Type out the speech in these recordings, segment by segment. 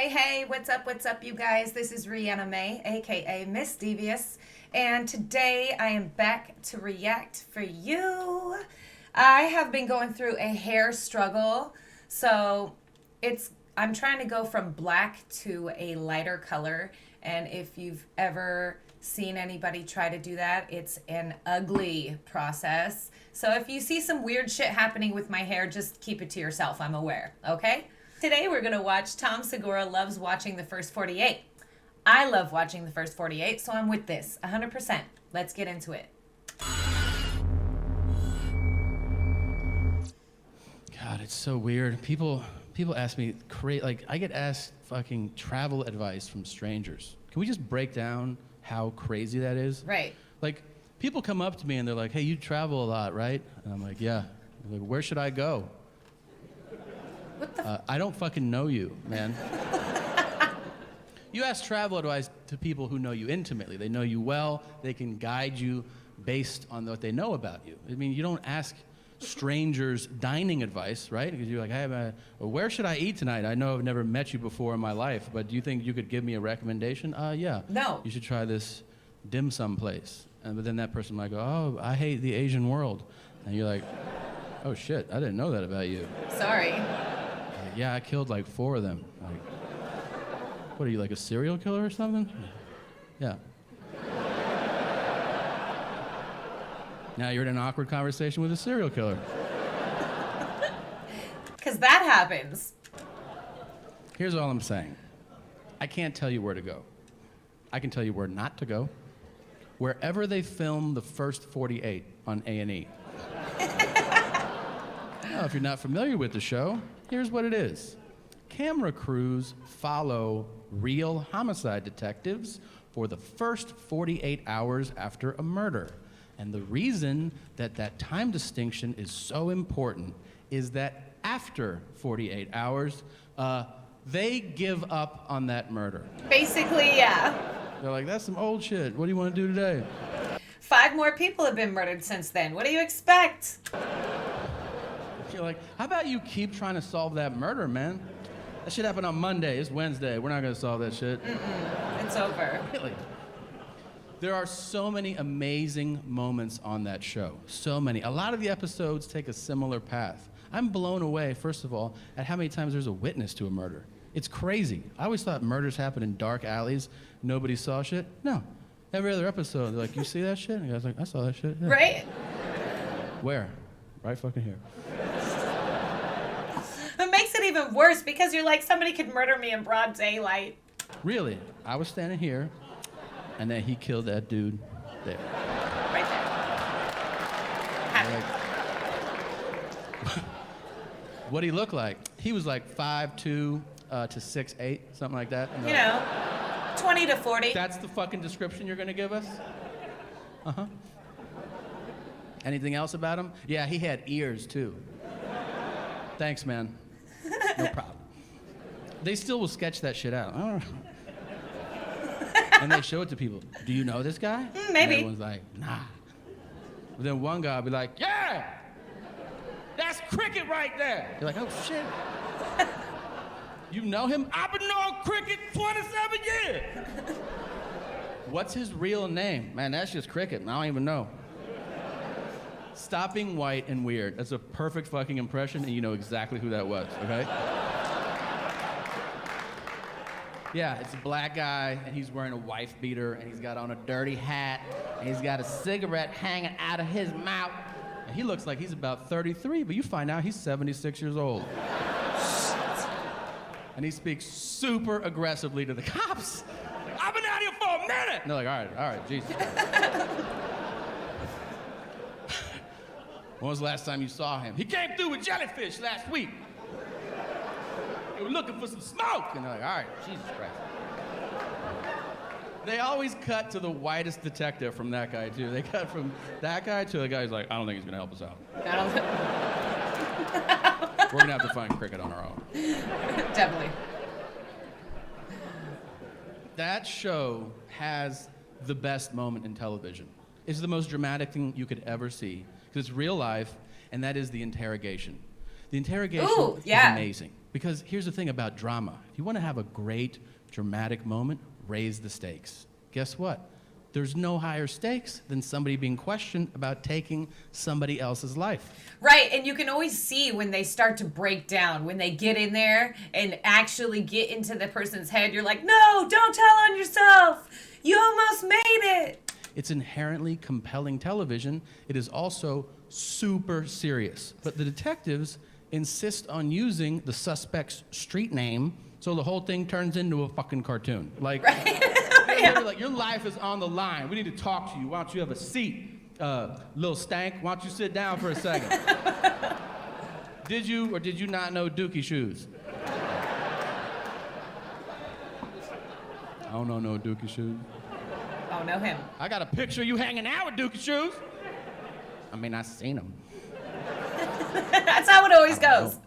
Hey, what's up, you guys? This is Rihanna May, aka Miss Devious, and today I am back to react for you. I have been going through a hair struggle, so I'm trying to go from black to a lighter color, and if you've ever seen anybody try to do that, it's an ugly process. So if you see some weird shit happening with my hair, just keep it to yourself. I'm aware, okay? Today we're going to watch Tom Segura Loves Watching the First 48. I love watching the first 48, so I'm with this 100%. Let's get into it. God, it's so weird. People ask me, I get asked fucking travel advice from strangers. Can we just break down how crazy that is? Right. Like, people come up to me and they're like, hey, you travel a lot, right? And I'm like, yeah. They're like, where should I go? What the I don't fucking know you, man. You ask travel advice to people who know you intimately. They know you well. They can guide you based on what they know about you. I mean, you don't ask strangers dining advice, right? Because you're like, hey, where should I eat tonight? I know I've never met you before in my life, but do you think you could give me a recommendation? Yeah. No. You should try this dim sum place. But then that person might go, oh, I hate the Asian world. And you're like, oh shit, I didn't know that about you. Sorry. Yeah, I killed like 4 of them. Like, what are you, like a serial killer or something? Yeah. Now you're in an awkward conversation with a serial killer. Because that happens. Here's all I'm saying. I can't tell you where to go. I can tell you where not to go. Wherever they film the first 48 on A&E. Now, if you're not familiar with the show, here's what it is. Camera crews follow real homicide detectives for the first 48 hours after a murder. And the reason that time distinction is so important is that after 48 hours, they give up on that murder. Basically, yeah. They're like, that's some old shit. What do you want to do today? 5 more people have been murdered since then. What do you expect? You're like, how about you keep trying to solve that murder, man? That shit happened on Monday. It's Wednesday. We're not going to solve that shit. It's over. Really? There are so many amazing moments on that show. So many. A lot of the episodes take a similar path. I'm blown away, first of all, at how many times there's a witness to a murder. It's crazy. I always thought murders happen in dark alleys. Nobody saw shit. No. Every other episode, they're like, you see that shit? And the guy's like, I saw that shit. Yeah. Right? Where? Right fucking here. It makes it even worse because you're like, somebody could murder me in broad daylight. Really? I was standing here, and then he killed that dude there. Right there. Like, what'd he look like? He was like 5'2" to 6'8", something like that. You know, 20 to 40. That's the fucking description you're gonna give us? Uh-huh. Anything else about him? Yeah, he had ears too. Thanks, man. No problem. They still will sketch that shit out. I don't know. And they show it to people. Do you know this guy? Maybe. And everyone's like, nah. But then one guy will be like, yeah! That's Cricket right there! You're like, oh shit. You know him? I've been knowing Cricket 27 years! What's his real name? Man, that's just Cricket, and I don't even know. Stop being white and weird. That's a perfect fucking impression, and you know exactly who that was, okay? Yeah, it's a black guy, and he's wearing a wife beater, and he's got on a dirty hat, and he's got a cigarette hanging out of his mouth. And he looks like he's about 33, but you find out he's 76 years old. And he speaks super aggressively to the cops. I've been out here for a minute! And they're like, all right, Jesus. When was the last time you saw him? He came through with jellyfish last week. They were looking for some smoke. And they're like, all right, Jesus Christ. They always cut to the whitest detective from that guy, too. They cut from that guy to the guy who's like, I don't think he's going to help us out. We're going to have to find Cricket on our own. Definitely. That show has the best moment in television. It's the most dramatic thing you could ever see, because it's real life, and that is the interrogation. The interrogation Ooh, is yeah. amazing. Because here's the thing about drama. If you want to have a great, dramatic moment, raise the stakes. Guess what? There's no higher stakes than somebody being questioned about taking somebody else's life. Right, and you can always see when they start to break down, when they get in there and actually get into the person's head. You're like, no, don't tell on yourself. You almost made it. It's inherently compelling television. It is also super serious. But the detectives insist on using the suspect's street name, so the whole thing turns into a fucking cartoon. Like, Right. they're like, your life is on the line. We need to talk to you. Why don't you have a seat? Little stank, why don't you sit down for a second? Did you or did you not know Dookie Shoes? I don't know no Dookie Shoes. Oh, know him. I got a picture of you hanging out with Dookie Shoes. I mean, I seen them. That's how it always goes.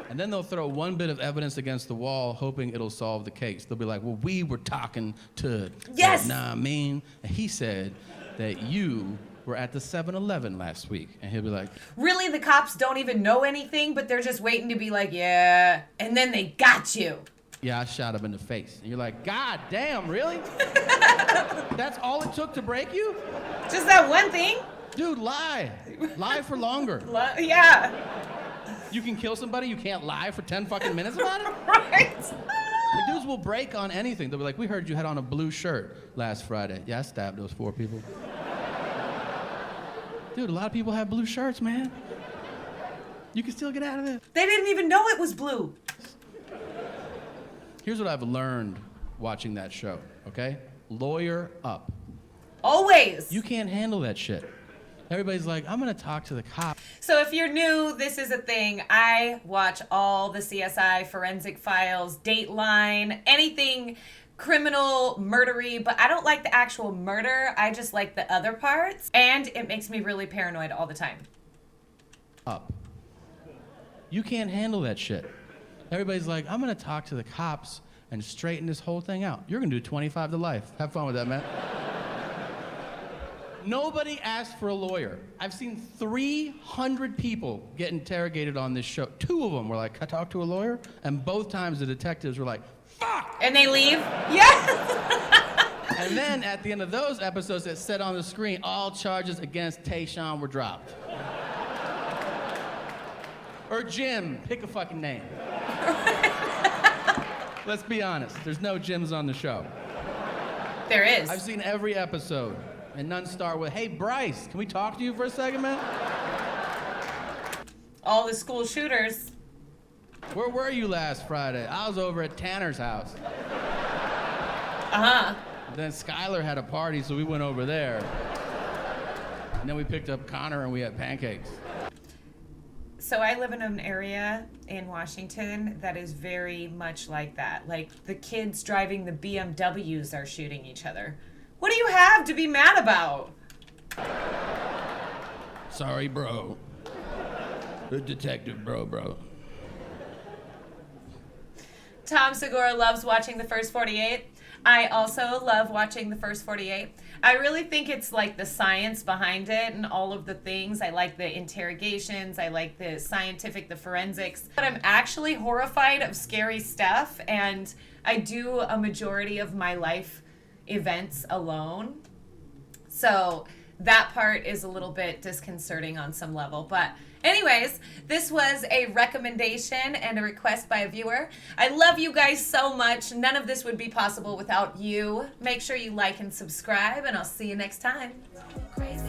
And then they'll throw one bit of evidence against the wall, hoping it'll solve the case. They'll be like, well, we were talking to... Yes! Nah, I mean, and he said that you were at the 7-Eleven last week. And he'll be like... Really, the cops don't even know anything, but they're just waiting to be like, yeah. And then they got you. Yeah, I shot him in the face. And you're like, God damn, really? That's all it took to break you? Just that one thing? Dude, lie. Lie for longer. Yeah. You can kill somebody, you can't lie for 10 fucking minutes about it? Right. The dudes will break on anything. They'll be like, we heard you had on a blue shirt last Friday. Yeah, I stabbed those 4 people. Dude, a lot of people have blue shirts, man. You can still get out of it. They didn't even know it was blue. Here's what I've learned watching that show, okay? Lawyer up. Always. You can't handle that shit. Everybody's like, I'm gonna talk to the cop. So if you're new, this is a thing. I watch all the CSI, Forensic Files, Dateline, anything criminal, murdery, but I don't like the actual murder. I just like the other parts. And it makes me really paranoid all the time. Up. You can't handle that shit. Everybody's like, I'm gonna talk to the cops and straighten this whole thing out. You're gonna do 25 to life. Have fun with that, man. Nobody asked for a lawyer. I've seen 300 people get interrogated on this show. 2 of them were like, can I talk to a lawyer? And both times the detectives were like, fuck! And they leave? Yes! And then at the end of those episodes, it said on the screen, all charges against Tayshaun were dropped. Or Jim, pick a fucking name. Let's be honest, there's no Jims on the show. There is. I've seen every episode, and none start with, hey, Bryce, can we talk to you for a second, man? All the school shooters. Where were you last Friday? I was over at Tanner's house. Uh-huh. Then Skylar had a party, so we went over there. And then we picked up Connor and we had pancakes. So I live in an area in Washington that is very much like that. Like, the kids driving the BMWs are shooting each other. What do you have to be mad about? Sorry, bro. The detective, bro. Tom Segura loves watching the First 48. I also love watching the First 48. I really think it's like the science behind it and all of the things. I like the interrogations. I like the scientific, the forensics. But I'm actually horrified of scary stuff, and I do a majority of my life events alone. So that part is a little bit disconcerting on some level. But anyways, this was a recommendation and a request by a viewer. I love you guys so much. None of this would be possible without you. Make sure you like and subscribe, and I'll see you next time. Crazy.